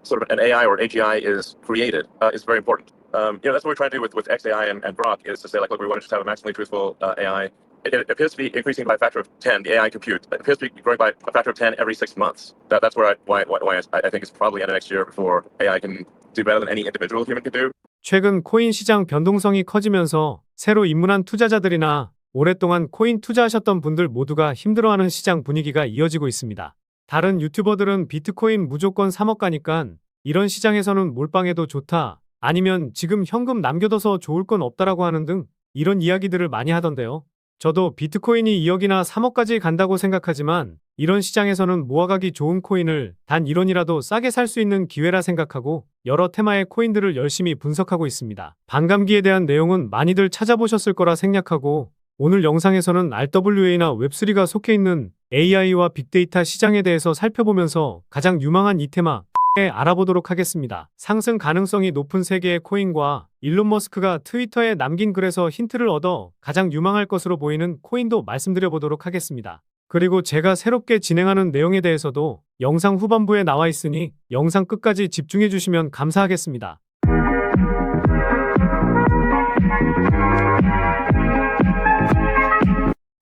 sort of an AI or AGI is created is very important. That's what we're trying to do with XAI and Grok is to say, like, look, we want to just have a maximally truthful AI. It appears to be increasing by a factor of 10, the AI compute. It appears to be growing by a factor of 10 every 6 months. That's why I think it's probably end of next year before AI can do better than any individual human can do. 최근 코인 시장 변동성이 커지면서 새로 입문한 투자자들이나 오랫동안 코인 투자하셨던 분들 모두가 힘들어하는 시장 분위기가 이어지고 있습니다. 다른 유튜버들은 비트코인 무조건 3억 가니까 이런 시장에서는 몰빵해도 좋다, 아니면 지금 현금 남겨둬서 좋을 건 없다라고 하는 등 이런 이야기들을 많이 하던데요. 저도 비트코인이 2억이나 3억까지 간다고 생각하지만 이런 시장에서는 모아가기 좋은 코인을 단 1원이라도 싸게 살 수 있는 기회라 생각하고 여러 테마의 코인들을 열심히 분석하고 있습니다. 반감기에 대한 내용은 많이들 찾아보셨을 거라 생각하고 오늘 영상에서는 RWA나 웹3가 속해 있는 AI와 빅데이터 시장에 대해서 살펴보면서 가장 유망한 이 테마에 알아보도록 하겠습니다. 상승 가능성이 높은 세 개의 코인과 일론 머스크가 트위터에 남긴 글에서 힌트를 얻어 가장 유망할 것으로 보이는 코인도 말씀드려 보도록 하겠습니다. 그리고 제가 새롭게 진행하는 내용에 대해서도 영상 후반부에 나와 있으니 영상 끝까지 집중해 주시면 감사하겠습니다.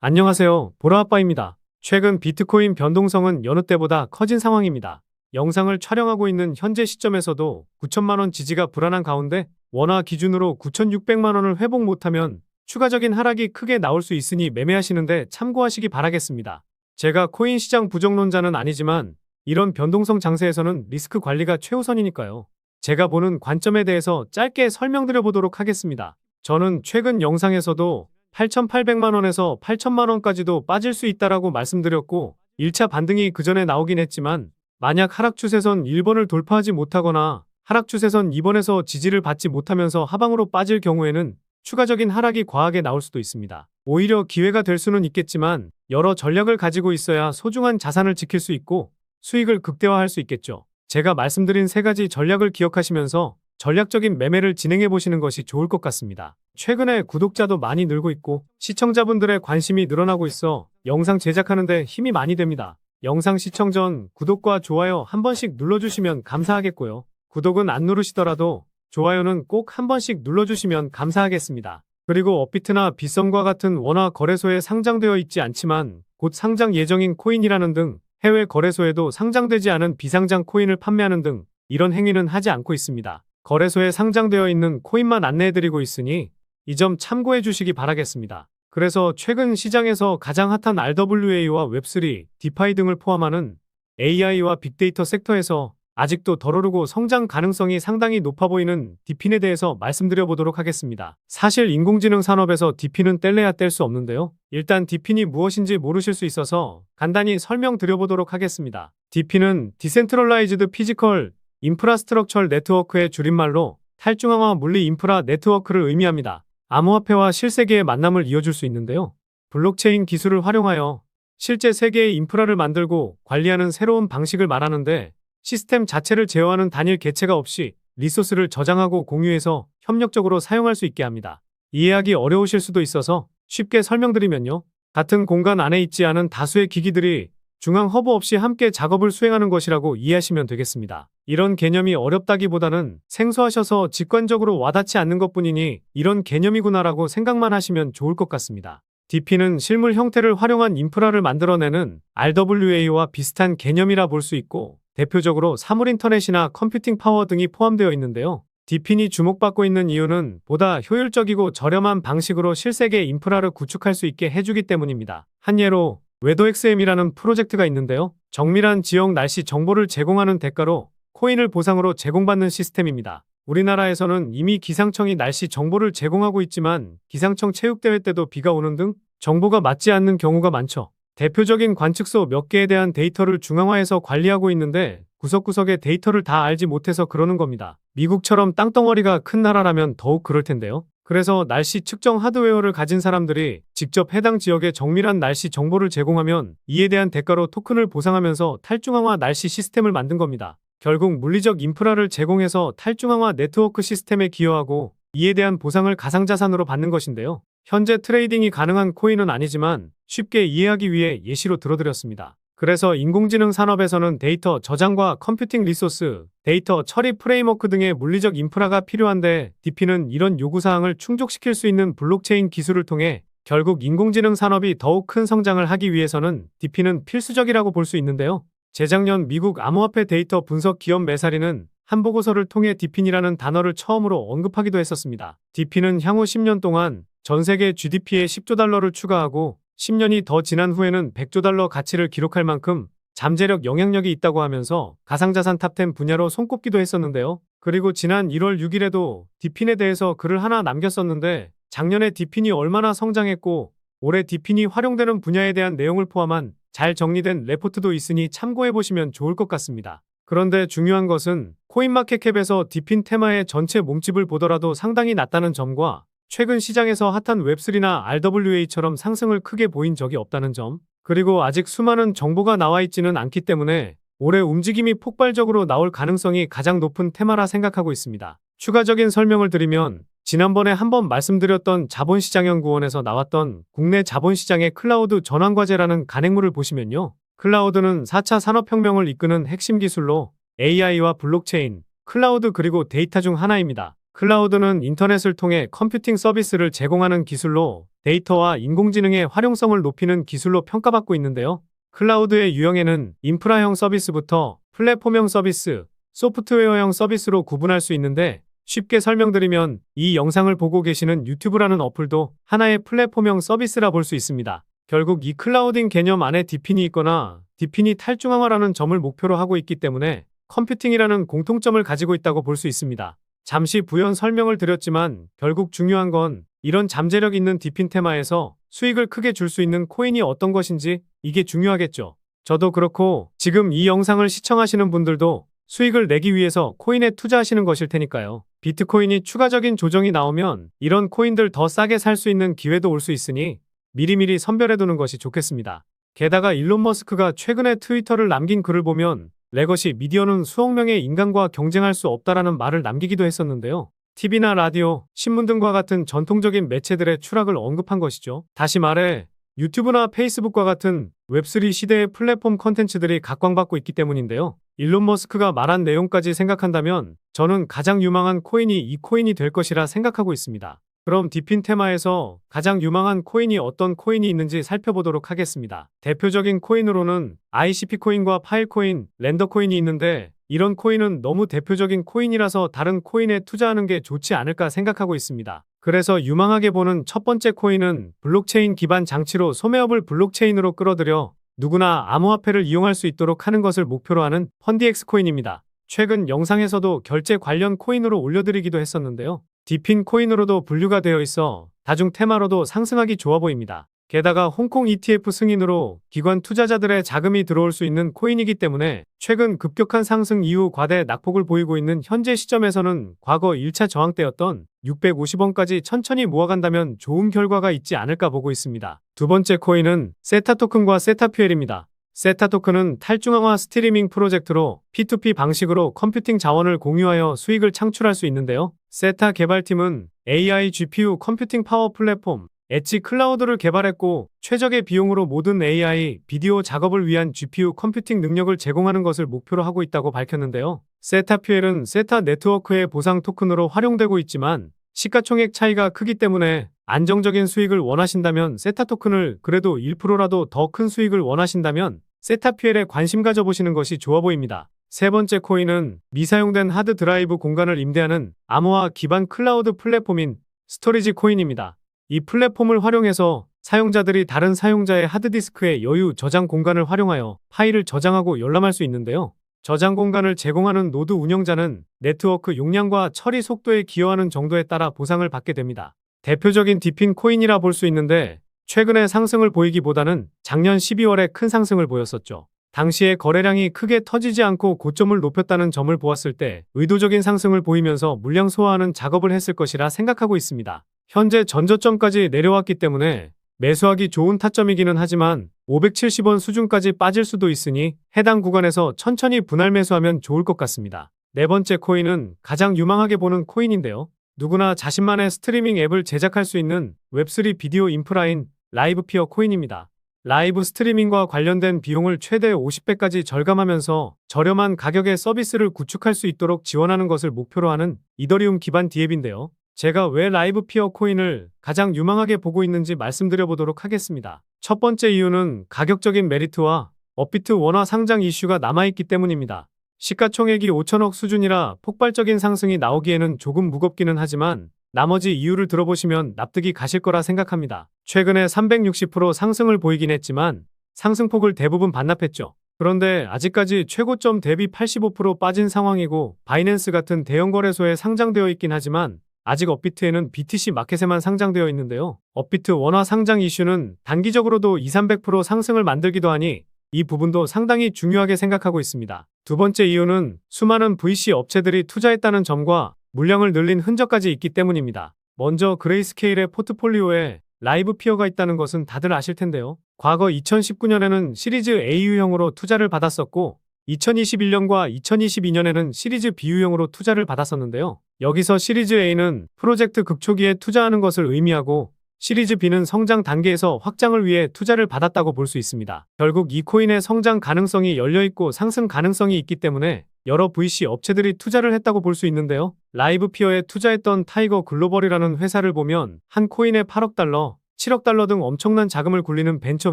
안녕하세요, 보라아빠입니다. 최근 비트코인 변동성은 여느 때보다 커진 상황입니다. 영상을 촬영하고 있는 현재 시점에서도 9천만원 지지가 불안한 가운데 원화 기준으로 9,600만원을 회복 못하면 추가적인 하락이 크게 나올 수 있으니 매매하시는데 참고하시기 바라겠습니다. 제가 코인 시장 부정론자는 아니지만 이런 변동성 장세에서는 리스크 관리가 최우선이니까요. 제가 보는 관점에 대해서 짧게 설명드려 보도록 하겠습니다. 저는 최근 영상에서도 8,800만원에서 8천만원까지도 빠질 수 있다라고 말씀드렸고 1차 반등이 그 전에 나오긴 했지만 만약 하락 추세선 1번을 돌파하지 못하거나 하락 추세선 2번에서 지지를 받지 못하면서 하방으로 빠질 경우에는 추가적인 하락이 과하게 나올 수도 있습니다. 오히려 기회가 될 수는 있겠지만 여러 전략을 가지고 있어야 소중한 자산을 지킬 수 있고 수익을 극대화할 수 있겠죠. 제가 말씀드린 세 가지 전략을 기억하시면서 전략적인 매매를 진행해 보시는 것이 좋을 것 같습니다. 최근에 구독자도 많이 늘고 있고 시청자분들의 관심이 늘어나고 있어 영상 제작하는 데 힘이 많이 됩니다. 영상 시청 전 구독과 좋아요 한 번씩 눌러주시면 감사하겠고요. 구독은 안 누르시더라도 좋아요는 꼭 한 번씩 눌러주시면 감사하겠습니다. 그리고 업비트나 빗썸과 같은 원화 거래소에 상장되어 있지 않지만 곧 상장 예정인 코인이라는 등 해외 거래소에도 상장되지 않은 비상장 코인을 판매하는 등 이런 행위는 하지 않고 있습니다. 거래소에 상장되어 있는 코인만 안내해드리고 있으니 이 점 참고해 주시기 바라겠습니다. 그래서 최근 시장에서 가장 핫한 RWA와 웹3, 디파이 등을 포함하는 AI와 빅데이터 섹터에서 아직도 덜 오르고 성장 가능성이 상당히 높아 보이는 디핀에 대해서 말씀드려 보도록 하겠습니다. 사실 인공지능 산업에서 디핀은 뗄래야 뗄 수 없는데요. 일단 디핀이 무엇인지 모르실 수 있어서 간단히 설명드려 보도록 하겠습니다. 디핀은 디센트럴라이즈드 피지컬 인프라스트럭처 네트워크의 줄임말로 탈중앙화 물리 인프라 네트워크를 의미합니다. 암호화폐와 실세계의 만남을 이어줄 수 있는데요. 블록체인 기술을 활용하여 실제 세계의 인프라를 만들고 관리하는 새로운 방식을 말하는데 시스템 자체를 제어하는 단일 개체가 없이 리소스를 저장하고 공유해서 협력적으로 사용할 수 있게 합니다. 이해하기 어려우실 수도 있어서 쉽게 설명드리면요. 같은 공간 안에 있지 않은 다수의 기기들이 중앙 허브 없이 함께 작업을 수행하는 것이라고 이해하시면 되겠습니다. 이런 개념이 어렵다기보다는 생소하셔서 직관적으로 와닿지 않는 것뿐이니 이런 개념이구나라고 생각만 하시면 좋을 것 같습니다. DP는 실물 형태를 활용한 인프라를 만들어내는 RWA와 비슷한 개념이라 볼 수 있고 대표적으로 사물 인터넷이나 컴퓨팅 파워 등이 포함되어 있는데요. DP이 주목받고 있는 이유는 보다 효율적이고 저렴한 방식으로 실세계 인프라를 구축할 수 있게 해주기 때문입니다. 한 예로 웨더XM이라는 프로젝트가 있는데요. 정밀한 지역 날씨 정보를 제공하는 대가로 코인을 보상으로 제공받는 시스템입니다. 우리나라에서는 이미 기상청이 날씨 정보를 제공하고 있지만 기상청 체육대회 때도 비가 오는 등 정보가 맞지 않는 경우가 많죠. 대표적인 관측소 몇 개에 대한 데이터를 중앙화해서 관리하고 있는데 구석구석의 데이터를 다 알지 못해서 그러는 겁니다. 미국처럼 땅덩어리가 큰 나라라면 더욱 그럴 텐데요. 그래서 날씨 측정 하드웨어를 가진 사람들이 직접 해당 지역의 정밀한 날씨 정보를 제공하면 이에 대한 대가로 토큰을 보상하면서 탈중앙화 날씨 시스템을 만든 겁니다. 결국 물리적 인프라를 제공해서 탈중앙화 네트워크 시스템에 기여하고 이에 대한 보상을 가상자산으로 받는 것인데요. 현재 트레이딩이 가능한 코인은 아니지만 쉽게 이해하기 위해 예시로 들어드렸습니다. 그래서 인공지능 산업에서는 데이터 저장과 컴퓨팅 리소스, 데이터 처리 프레임워크 등의 물리적 인프라가 필요한데 DP는 이런 요구사항을 충족시킬 수 있는 블록체인 기술을 통해 결국 인공지능 산업이 더욱 큰 성장을 하기 위해서는 DP는 필수적이라고 볼 수 있는데요. 재작년 미국 암호화폐 데이터 분석 기업 메사리는 한 보고서를 통해 DP이라는 단어를 처음으로 언급하기도 했었습니다. DP는 향후 10년 동안 전 세계 GDP에 10조 달러를 추가하고 10년이 더 지난 후에는 100조 달러 가치를 기록할 만큼 잠재력 영향력이 있다고 하면서 가상자산 탑10 분야로 손꼽기도 했었는데요. 그리고 지난 1월 6일에도 DP인에 대해서 글을 하나 남겼었는데 작년에 DP인이 얼마나 성장했고 올해 DP인이 활용되는 분야에 대한 내용을 포함한 잘 정리된 레포트도 있으니 참고해보시면 좋을 것 같습니다. 그런데 중요한 것은 코인마켓캡에서 DP인 테마의 전체 몸집을 보더라도 상당히 낮다는 점과 최근 시장에서 핫한 웹3나 RWA처럼 상승을 크게 보인 적이 없다는 점, 그리고 아직 수많은 정보가 나와 있지는 않기 때문에 올해 움직임이 폭발적으로 나올 가능성이 가장 높은 테마라 생각하고 있습니다. 추가적인 설명을 드리면 지난번에 한번 말씀드렸던 자본시장연구원에서 나왔던 국내 자본시장의 클라우드 전환과제라는 간행물을 보시면요. 클라우드는 4차 산업혁명을 이끄는 핵심 기술로 AI와 블록체인, 클라우드 그리고 데이터 중 하나입니다. 클라우드는 인터넷을 통해 컴퓨팅 서비스를 제공하는 기술로 데이터와 인공지능의 활용성을 높이는 기술로 평가받고 있는데요. 클라우드의 유형에는 인프라형 서비스부터 플랫폼형 서비스, 소프트웨어형 서비스로 구분할 수 있는데 쉽게 설명드리면 이 영상을 보고 계시는 유튜브라는 어플도 하나의 플랫폼형 서비스라 볼 수 있습니다. 결국 이 클라우딩 개념 안에 DP인이 있거나 DP인이 탈중앙화라는 점을 목표로 하고 있기 때문에 컴퓨팅이라는 공통점을 가지고 있다고 볼 수 있습니다. 잠시 부연 설명을 드렸지만 결국 중요한 건 이런 잠재력 있는 DP인 테마에서 수익을 크게 줄 수 있는 코인이 어떤 것인지 이게 중요하겠죠. 저도 그렇고 지금 이 영상을 시청하시는 분들도 수익을 내기 위해서 코인에 투자하시는 것일 테니까요. 비트코인이 추가적인 조정이 나오면 이런 코인들 더 싸게 살 수 있는 기회도 올 수 있으니 미리미리 선별해두는 것이 좋겠습니다. 게다가 일론 머스크가 최근에 트위터를 남긴 글을 보면 레거시 미디어는 수억 명의 인간과 경쟁할 수 없다라는 말을 남기기도 했었는데요. TV나 라디오, 신문 등과 같은 전통적인 매체들의 추락을 언급한 것이죠. 다시 말해 유튜브나 페이스북과 같은 웹3 시대의 플랫폼 컨텐츠들이 각광받고 있기 때문인데요. 일론 머스크가 말한 내용까지 생각한다면 저는 가장 유망한 코인이 이 코인이 될 것이라 생각하고 있습니다. 그럼 DP인 테마에서 가장 유망한 코인이 어떤 코인이 있는지 살펴보도록 하겠습니다. 대표적인 코인으로는 ICP 코인과 파일 코인, 렌더 코인이 있는데 이런 코인은 너무 대표적인 코인이라서 다른 코인에 투자하는 게 좋지 않을까 생각하고 있습니다. 그래서 유망하게 보는 첫 번째 코인은 블록체인 기반 장치로 소매업을 블록체인으로 끌어들여 누구나 암호화폐를 이용할 수 있도록 하는 것을 목표로 하는 펀디엑스 코인입니다. 최근 영상에서도 결제 관련 코인으로 올려드리기도 했었는데요. DP인 코인으로도 분류가 되어 있어 다중 테마로도 상승하기 좋아 보입니다. 게다가 홍콩 ETF 승인으로 기관 투자자들의 자금이 들어올 수 있는 코인이기 때문에 최근 급격한 상승 이후 과대 낙폭을 보이고 있는 현재 시점에서는 과거 1차 저항 때였던 650원까지 천천히 모아간다면 좋은 결과가 있지 않을까 보고 있습니다. 두 번째 코인은 세타 토큰과 세타 퓨엘입니다. 세타 토큰은 탈중앙화 스트리밍 프로젝트로 P2P 방식으로 컴퓨팅 자원을 공유하여 수익을 창출할 수 있는데요. 세타 개발팀은 AI GPU 컴퓨팅 파워 플랫폼 엣지 클라우드를 개발했고 최적의 비용으로 모든 AI, 비디오 작업을 위한 GPU 컴퓨팅 능력을 제공하는 것을 목표로 하고 있다고 밝혔는데요. 세타 퓨엘은 세타 네트워크의 보상 토큰으로 활용되고 있지만 시가총액 차이가 크기 때문에 안정적인 수익을 원하신다면 세타 토큰을 그래도 1%라도 더 큰 수익을 원하신다면 세타 퓨엘에 관심 가져보시는 것이 좋아 보입니다. 세 번째 코인은 미사용된 하드 드라이브 공간을 임대하는 암호화 기반 클라우드 플랫폼인 스토리지 코인입니다. 이 플랫폼을 활용해서 사용자들이 다른 사용자의 하드디스크의 여유 저장 공간을 활용하여 파일을 저장하고 열람할 수 있는데요. 저장 공간을 제공하는 노드 운영자는 네트워크 용량과 처리 속도에 기여하는 정도에 따라 보상을 받게 됩니다. 대표적인 DP인 코인이라 볼 수 있는데 최근에 상승을 보이기보다는 작년 12월에 큰 상승을 보였었죠. 당시에 거래량이 크게 터지지 않고 고점을 높였다는 점을 보았을 때 의도적인 상승을 보이면서 물량 소화하는 작업을 했을 것이라 생각하고 있습니다. 현재 전저점까지 내려왔기 때문에 매수하기 좋은 타점이기는 하지만 570원 수준까지 빠질 수도 있으니 해당 구간에서 천천히 분할 매수하면 좋을 것 같습니다. 네 번째 코인은 가장 유망하게 보는 코인인데요. 누구나 자신만의 스트리밍 앱을 제작할 수 있는 웹3 비디오 인프라인 라이브피어 코인입니다. 라이브 스트리밍과 관련된 비용을 최대 50배까지 절감하면서 저렴한 가격의 서비스를 구축할 수 있도록 지원하는 것을 목표로 하는 이더리움 기반 디앱인데요. 제가 왜 라이브 피어 코인을 가장 유망하게 보고 있는지 말씀드려 보도록 하겠습니다. 첫 번째 이유는 가격적인 메리트와 업비트 원화 상장 이슈가 남아있기 때문입니다. 시가총액이 5천억 수준이라 폭발적인 상승이 나오기에는 조금 무겁기는 하지만 나머지 이유를 들어보시면 납득이 가실 거라 생각합니다. 최근에 360% 상승을 보이긴 했지만 상승폭을 대부분 반납했죠. 그런데 아직까지 최고점 대비 85% 빠진 상황이고 바이낸스 같은 대형 거래소에 상장되어 있긴 하지만 아직 업비트에는 BTC 마켓에만 상장되어 있는데요. 업비트 원화 상장 이슈는 단기적으로도 200~300% 상승을 만들기도 하니 이 부분도 상당히 중요하게 생각하고 있습니다. 두 번째 이유는 수많은 VC 업체들이 투자했다는 점과 물량을 늘린 흔적까지 있기 때문입니다. 먼저 그레이스케일의 포트폴리오에 라이브 피어가 있다는 것은 다들 아실 텐데요. 과거 2019년에는 시리즈 A 유형으로 투자를 받았었고 2021년과 2022년에는 시리즈 B 유형으로 투자를 받았었는데요. 여기서 시리즈 A는 프로젝트 극초기에 투자하는 것을 의미하고 시리즈 B는 성장 단계에서 확장을 위해 투자를 받았다고 볼 수 있습니다. 결국 이 코인의 성장 가능성이 열려있고 상승 가능성이 있기 때문에 여러 VC 업체들이 투자를 했다고 볼 수 있는데요. 라이브 피어에 투자했던 타이거 글로벌이라는 회사를 보면 한 코인에 8억 달러, 7억 달러 등 엄청난 자금을 굴리는 벤처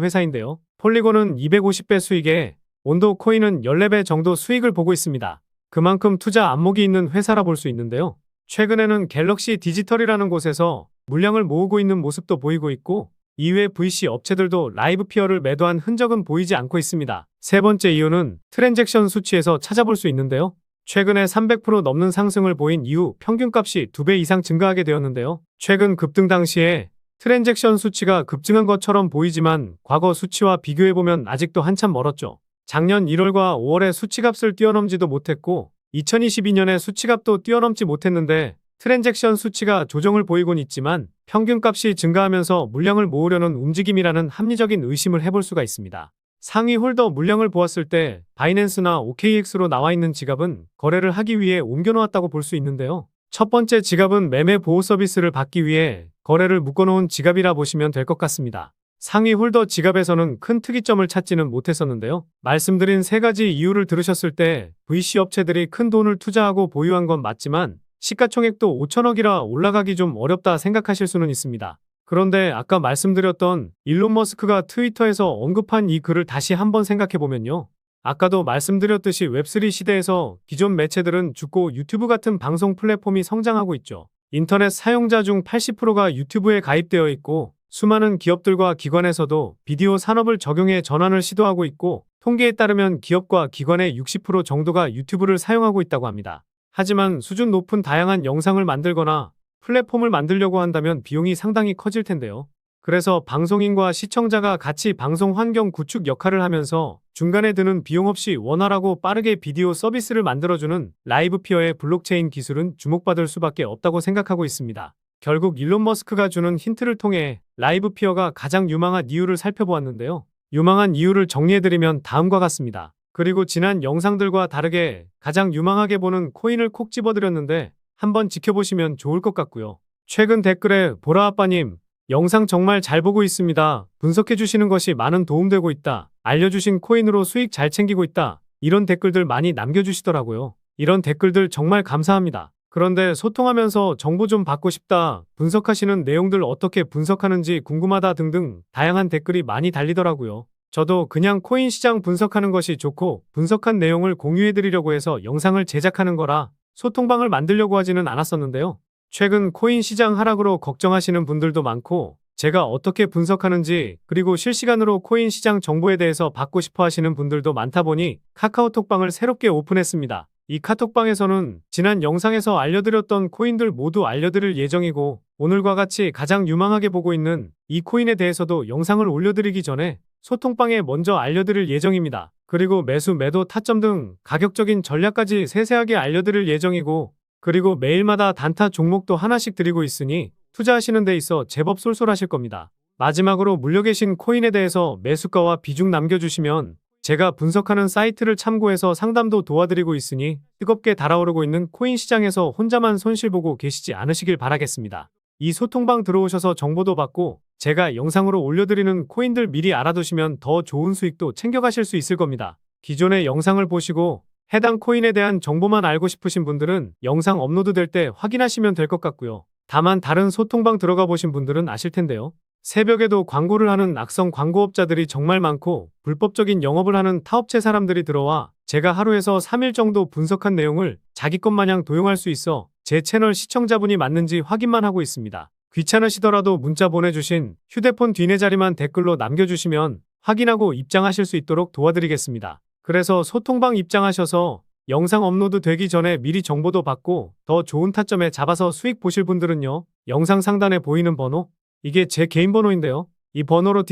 회사인데요. 폴리곤은 250배 수익에 온도 코인은 14배 정도 수익을 보고 있습니다. 그만큼 투자 안목이 있는 회사라 볼 수 있는데요. 최근에는 갤럭시 디지털이라는 곳에서 물량을 모으고 있는 모습도 보이고 있고 이외 VC 업체들도 라이브 피어를 매도한 흔적은 보이지 않고 있습니다. 세 번째 이유는 트랜잭션 수치에서 찾아볼 수 있는데요. 최근에 300% 넘는 상승을 보인 이후 평균값이 2배 이상 증가하게 되었는데요. 최근 급등 당시에 트랜잭션 수치가 급증한 것처럼 보이지만 과거 수치와 비교해보면 아직도 한참 멀었죠. 작년 1월과 5월에 수치값을 뛰어넘지도 못했고 2022년에 수치값도 뛰어넘지 못했는데 트랜잭션 수치가 조정을 보이곤 있지만 평균값이 증가하면서 물량을 모으려는 움직임이라는 합리적인 의심을 해볼 수가 있습니다. 상위 홀더 물량을 보았을 때 바이낸스나 OKX로 나와 있는 지갑은 거래를 하기 위해 옮겨놓았다고 볼 수 있는데요. 첫 번째 지갑은 매매 보호 서비스를 받기 위해 거래를 묶어놓은 지갑이라 보시면 될 것 같습니다. 상위 홀더 지갑에서는 큰 특이점을 찾지는 못했었는데요. 말씀드린 세 가지 이유를 들으셨을 때 VC 업체들이 큰 돈을 투자하고 보유한 건 맞지만 시가총액도 5천억이라 올라가기 좀 어렵다 생각하실 수는 있습니다. 그런데 아까 말씀드렸던 일론 머스크가 트위터에서 언급한 이 글을 다시 한번 생각해보면요. 아까도 말씀드렸듯이 웹3 시대에서 기존 매체들은 죽고 유튜브 같은 방송 플랫폼이 성장하고 있죠. 인터넷 사용자 중 80%가 유튜브에 가입되어 있고 수많은 기업들과 기관에서도 비디오 산업을 적용해 전환을 시도하고 있고 통계에 따르면 기업과 기관의 60% 정도가 유튜브를 사용하고 있다고 합니다. 하지만 수준 높은 다양한 영상을 만들거나 플랫폼을 만들려고 한다면 비용이 상당히 커질 텐데요. 그래서 방송인과 시청자가 같이 방송 환경 구축 역할을 하면서 중간에 드는 비용 없이 원활하고 빠르게 비디오 서비스를 만들어주는 라이브 피어의 블록체인 기술은 주목받을 수밖에 없다고 생각하고 있습니다. 결국 일론 머스크가 주는 힌트를 통해 라이브 피어가 가장 유망한 이유를 살펴보았는데요. 유망한 이유를 정리해드리면 다음과 같습니다. 그리고 지난 영상들과 다르게 가장 유망하게 보는 코인을 콕 집어드렸는데 한번 지켜보시면 좋을 것 같고요. 최근 댓글에 보라아빠님 영상 정말 잘 보고 있습니다. 분석해주시는 것이 많은 도움되고 있다. 알려주신 코인으로 수익 잘 챙기고 있다. 이런 댓글들 많이 남겨주시더라고요. 이런 댓글들 정말 감사합니다. 그런데 소통하면서 정보 좀 받고 싶다. 분석하시는 내용들 어떻게 분석하는지 궁금하다 등등 다양한 댓글이 많이 달리더라고요. 저도 그냥 코인 시장 분석하는 것이 좋고 분석한 내용을 공유해드리려고 해서 영상을 제작하는 거라 소통방을 만들려고 하지는 않았었는데요. 최근 코인 시장 하락으로 걱정하시는 분들도 많고 제가 어떻게 분석하는지 그리고 실시간으로 코인 시장 정보에 대해서 받고 싶어 하시는 분들도 많다 보니 카카오톡방을 새롭게 오픈했습니다. 이 카톡방에서는 지난 영상에서 알려드렸던 코인들 모두 알려드릴 예정이고 오늘과 같이 가장 유망하게 보고 있는 이 코인에 대해서도 영상을 올려드리기 전에 소통방에 먼저 알려드릴 예정입니다. 그리고 매수, 매도, 타점 등 가격적인 전략까지 세세하게 알려드릴 예정이고 그리고 매일마다 단타 종목도 하나씩 드리고 있으니 투자하시는 데 있어 제법 쏠쏠하실 겁니다. 마지막으로 물려 계신 코인에 대해서 매수가와 비중 남겨주시면 제가 분석하는 사이트를 참고해서 상담도 도와드리고 있으니 뜨겁게 달아오르고 있는 코인 시장에서 혼자만 손실 보고 계시지 않으시길 바라겠습니다. 이 소통방 들어오셔서 정보도 받고 제가 영상으로 올려드리는 코인들 미리 알아두시면 더 좋은 수익도 챙겨가실 수 있을 겁니다. 기존의 영상을 보시고 해당 코인에 대한 정보만 알고 싶으신 분들은 영상 업로드 될 때 확인하시면 될 것 같고요. 다만 다른 소통방 들어가 보신 분들은 아실 텐데요. 새벽에도 광고를 하는 악성 광고업자들이 정말 많고 불법적인 영업을 하는 타업체 사람들이 들어와 제가 하루에서 3일 정도 분석한 내용을 자기 것 마냥 도용할 수 있어 제 채널 시청자분이 맞는지 확인만 하고 있습니다. 귀찮으시더라도 문자 보내주신 휴대폰 뒷내 자리만 댓글로 남겨주시면 확인하고 입장하실 수 있도록 도와드리겠습니다. 그래서 소통방 입장하셔서 영상 업로드 되기 전에 미리 정보도 받고 더 좋은 타점에 잡아서 수익 보실 분들은요. 영상 상단에 보이는 번호, 이게 제 개인 번호인데요. 이 번호로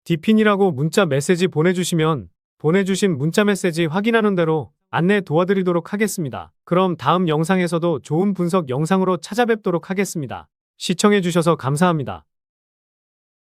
디핀이라고 문자 메시지 보내주시면 보내주신 문자 메시지 확인하는 대로 안내 도와드리도록 하겠습니다. 그럼 다음 영상에서도 좋은 분석 영상으로 찾아뵙도록 하겠습니다. 시청해주셔서 감사합니다.